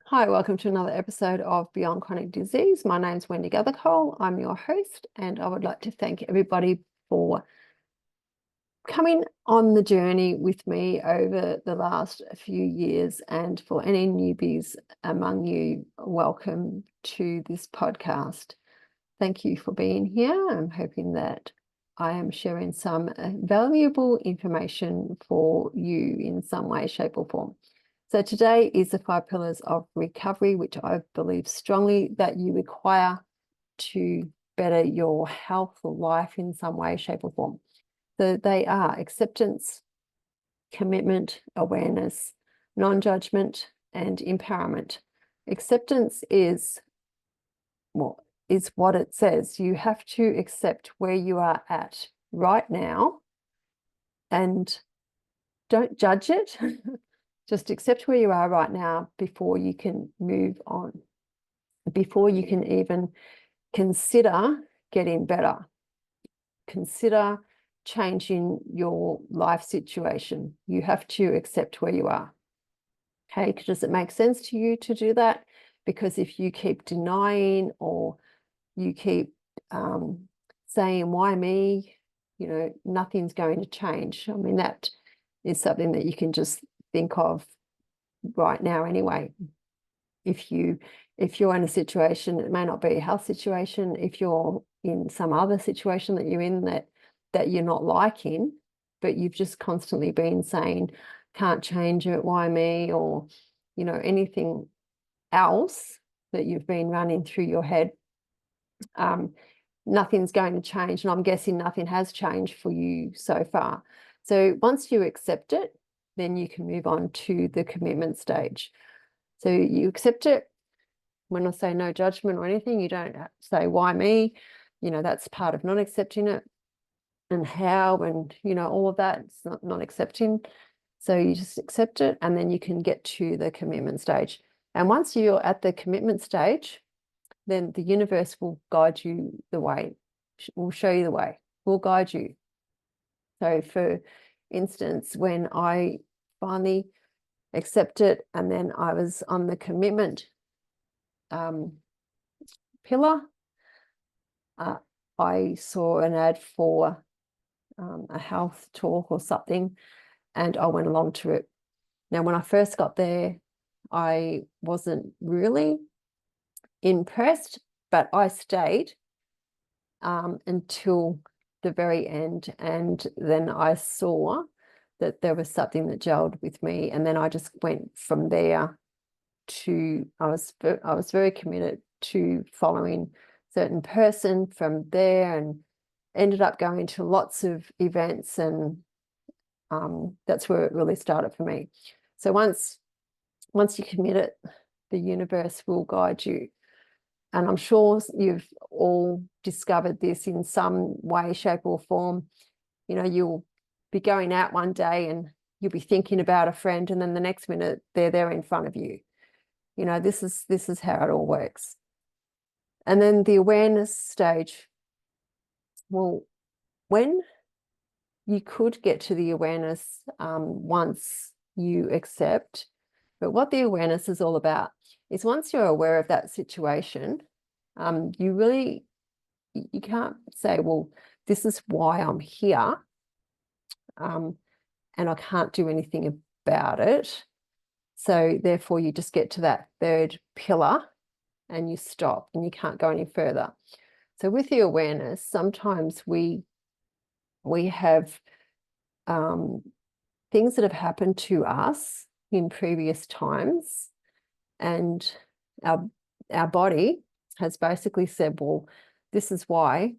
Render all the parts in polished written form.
Hi, welcome to another episode of Beyond Chronic Disease. My name's Wendy Gathercole. I'm your host, and I would like to thank everybody for coming on the journey with me over the last few years. And for any newbies among you, welcome to this podcast. Thank you for being here. I'm hoping that I am sharing some valuable information for you in some way, shape, or form. So today is the 5 pillars of recovery, which I believe strongly that you require to better your health or life in some way, shape, or form. So they are acceptance, commitment, awareness, non-judgment, and empowerment. Acceptance is what it says. You have to accept where you are at right now and don't judge it. Just accept where you are right now before you can move on, before you can even consider getting better. Consider changing your life situation. You have to accept where you are. Okay, does it make sense to you to do that? Because if you keep denying or you keep saying, why me? Nothing's going to change. I mean, that is something that you can just think of right now anyway. If you're in a situation, it may not be a health situation. If you're in some other situation that you're in that you're not liking, but you've just constantly been saying, can't change it, why me? Or, anything else that you've been running through your head, nothing's going to change. And I'm guessing nothing has changed for you so far. So once you accept it, then you can move on to the commitment stage. So you accept it. When I say no judgment or anything, you don't say, why me? That's part of not accepting it, and how, and, all of that. It's not accepting. So you just accept it, and then you can get to the commitment stage. And once you're at the commitment stage, then the universe will guide you the way, will show you the way, will guide you. So for instance, when I finally accepted and then I was on the commitment pillar, I saw an ad for a health talk or something, and I went along to it. Now, when I first got there, I wasn't really impressed, but I stayed until the very end, and then I saw that there was something that gelled with me, and then I just went from there to I was very committed to following certain person from there, and ended up going to lots of events, and that's where it really started for me. So once you commit it, the universe will guide you. And I'm sure you've all discovered this in some way, shape, or form. You'll be going out one day and you'll be thinking about a friend, and then the next minute they're there in front of you. This is how it all works. And then the awareness stage. Well, when you could get to the awareness once you accept, but what the awareness is all about is once you're aware of that situation, you can't say, well, this is why I'm here, and I can't do anything about it. So therefore you just get to that third pillar and you stop, and you can't go any further. So with the awareness, sometimes we have things that have happened to us in previous times, and our body has basically said, well, this is why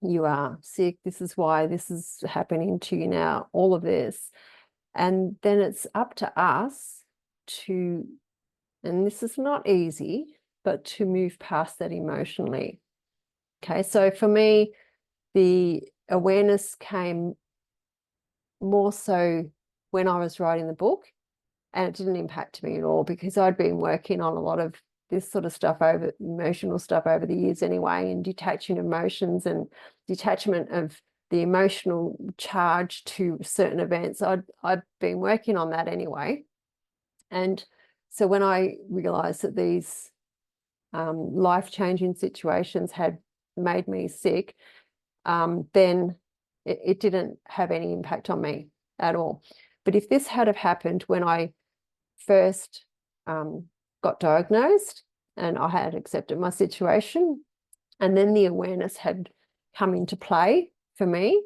you are sick, this is why this is happening to you now, all of this. And then it's up to us to, and this is not easy, but to move past that emotionally. Okay, so for me, the awareness came more so when I was writing the book, and it didn't impact me at all because I'd been working on a lot of this sort of stuff, emotional stuff over the years anyway, and detaching emotions and detachment of the emotional charge to certain events. I'd been working on that anyway. And So when I realized that these life-changing situations had made me sick, then it didn't have any impact on me at all. But if this had have happened when I first got diagnosed and I had accepted my situation, and then the awareness had come into play for me,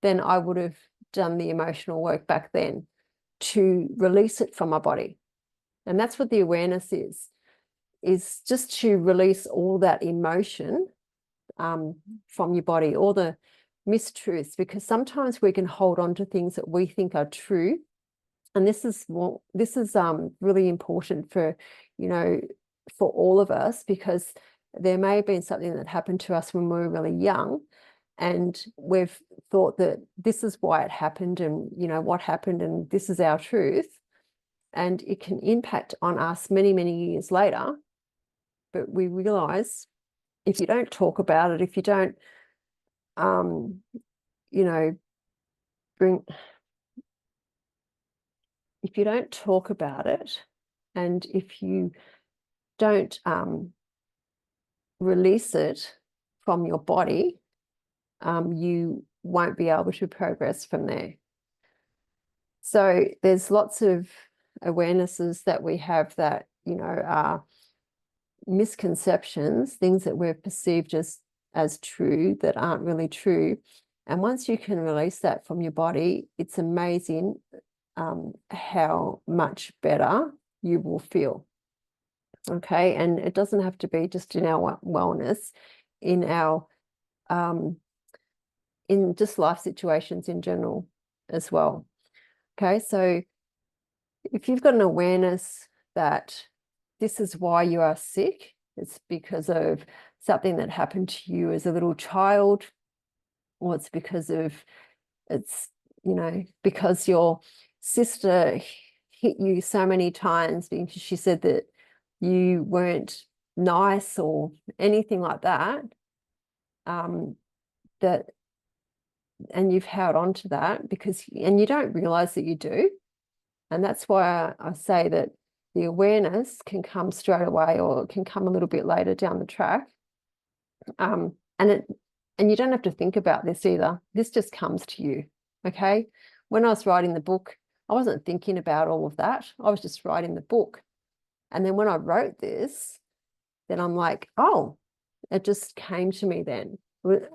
then I would have done the emotional work back then to release it from my body. And that's what the awareness is just to release all that emotion from your body, all the mistruths, because sometimes we can hold on to things that we think are true. And this is really important for, for all of us, because there may have been something that happened to us when we were really young, and we've thought that this is why it happened, and what happened, and this is our truth. And it can impact on us many, many years later. But we realize if you don't talk about it, if you don't, if you don't talk about it, and if you don't release it from your body, you won't be able to progress from there. So there's lots of awarenesses that we have that, are misconceptions, things that we've perceived as true that aren't really true. And once you can release that from your body, it's amazing how much better you will feel. Okay, and it doesn't have to be just in our wellness, in our in just life situations in general as well. Okay, so if you've got an awareness that this is why you are sick, it's because of something that happened to you as a little child, or it's because your sister hit you so many times because she said that you weren't nice or anything like that, and you've held on to that and you don't realize that you do. And that's why I say that the awareness can come straight away, or it can come a little bit later down the track. And you don't have to think about this either. This just comes to you. Okay. When I was writing the book, I wasn't thinking about all of that. I was just writing the book. And then when I wrote this, then I'm like, oh, it just came to me then.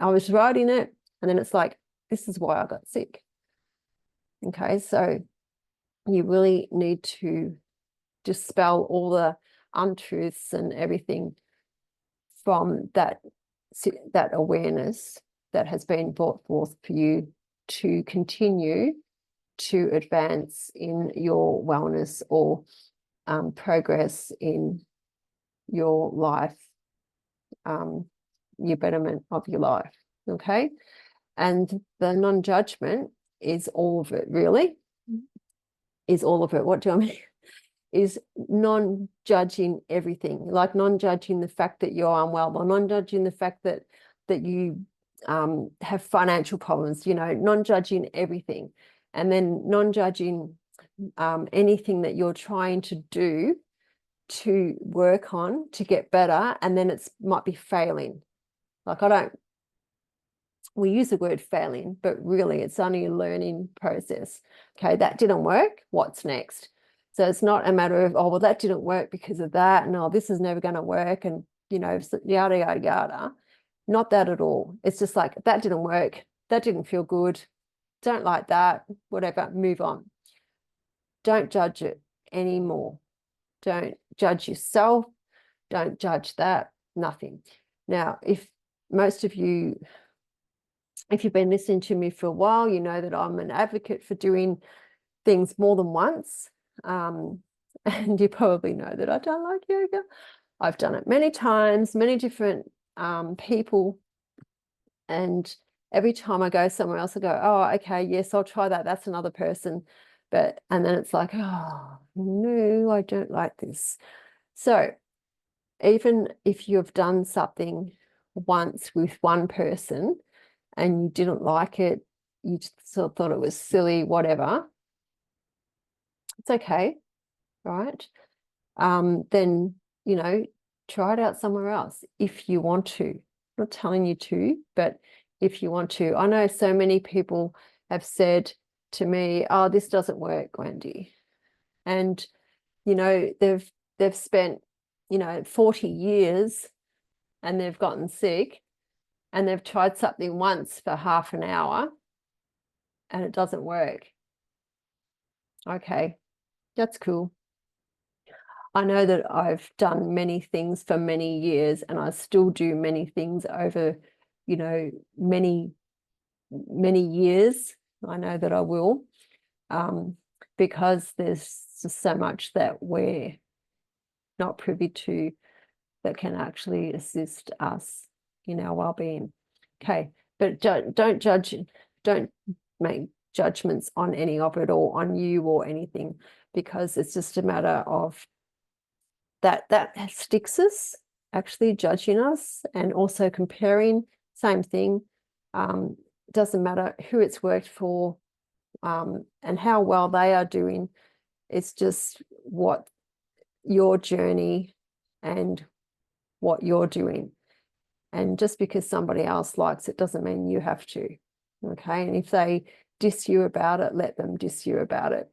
I was writing it, and then it's like, this is why I got sick. Okay, so you really need to dispel all the untruths and everything from that awareness that has been brought forth for you to continue to advance in your wellness or progress in your life, your betterment of your life. Okay, and the non-judgment is all of it, really. Is all of it. What do I mean? Is non-judging everything, like non-judging the fact that you're unwell, or non-judging the fact that you have financial problems, non-judging everything, and then non-judging anything that you're trying to do to work on to get better, and then it might be failing. Like we use the word failing, but really it's only a learning process. Okay, that didn't work. What's next? So it's not a matter of, oh, well, that didn't work because of that, and oh, this is never going to work, and yada, yada, yada. Not that at all. It's just like, that didn't work. That didn't feel good. Don't like that. Whatever, move on. Don't judge it anymore. Don't judge yourself. Don't judge that. Nothing. Now, if you've been listening to me for a while, you know that I'm an advocate for doing things more than once. And you probably know that I don't like yoga. I've done it many times, many different people. And every time I go somewhere else, I go, oh, okay, yes, I'll try that. That's another person. And then it's like, oh, no, I don't like this. So even if you've done something once with one person and you didn't like it, you just sort of thought it was silly, whatever, it's okay, right? then, try it out somewhere else if you want to. I'm not telling you to, but if you want to. I know so many people have said to me, oh, this doesn't work, Wendy. And, they've spent, 40 years and they've gotten sick and they've tried something once for half an hour and it doesn't work. Okay, that's cool. I know that I've done many things for many years and I still do many things over, many, many years. I know that I will, because there's just so much that we're not privy to that can actually assist us in our well-being. Okay, but don't judge, don't make judgments on any of it or on you or anything, because it's just a matter of that sticks us, actually judging us and also comparing. Same thing. Doesn't matter who it's worked for, and how well they are doing. It's just what your journey and what you're doing. And just because somebody else likes it doesn't mean you have to. Okay. And if they diss you about it, let them diss you about it.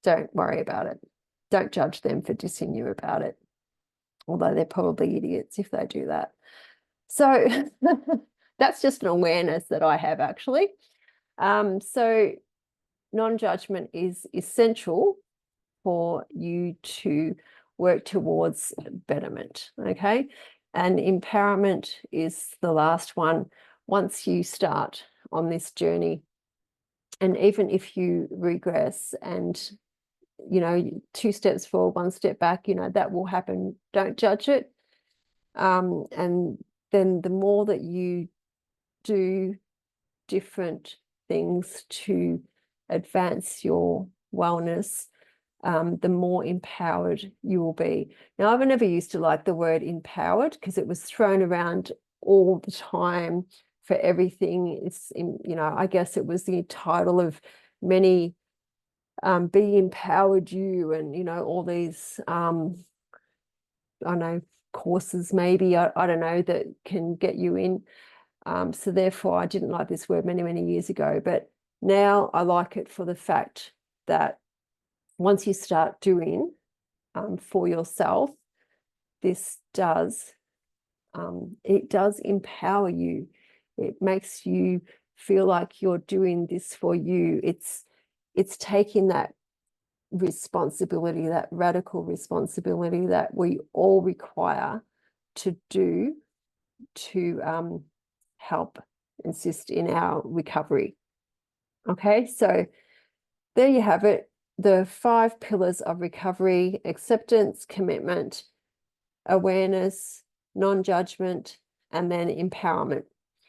Don't worry about it. Don't judge them for dissing you about it. Although they're probably idiots if they do that. So that's just an awareness that I have, actually. So non-judgment is essential for you to work towards betterment, okay? And empowerment is the last one. Once you start on this journey, and even if you regress and, 2 steps forward, 1 step back, that will happen. Don't judge it. And then the more that you do different things to advance your wellness, the more empowered you will be. Now, I've never used to like the word empowered because it was thrown around all the time for everything. It's, I guess it was the title of many Be Empowered You and, all these, I know, courses maybe, I don't know, that can get you in. So therefore, I didn't like this word many, many years ago. But now I like it for the fact that once you start doing for yourself, this does, it does empower you. It makes you feel like you're doing this for you. It's taking that responsibility, that radical responsibility that we all require to do to help assist in our recovery. Okay, so there you have it. The 5 pillars of recovery: acceptance, commitment, awareness, non-judgment, and then empowerment.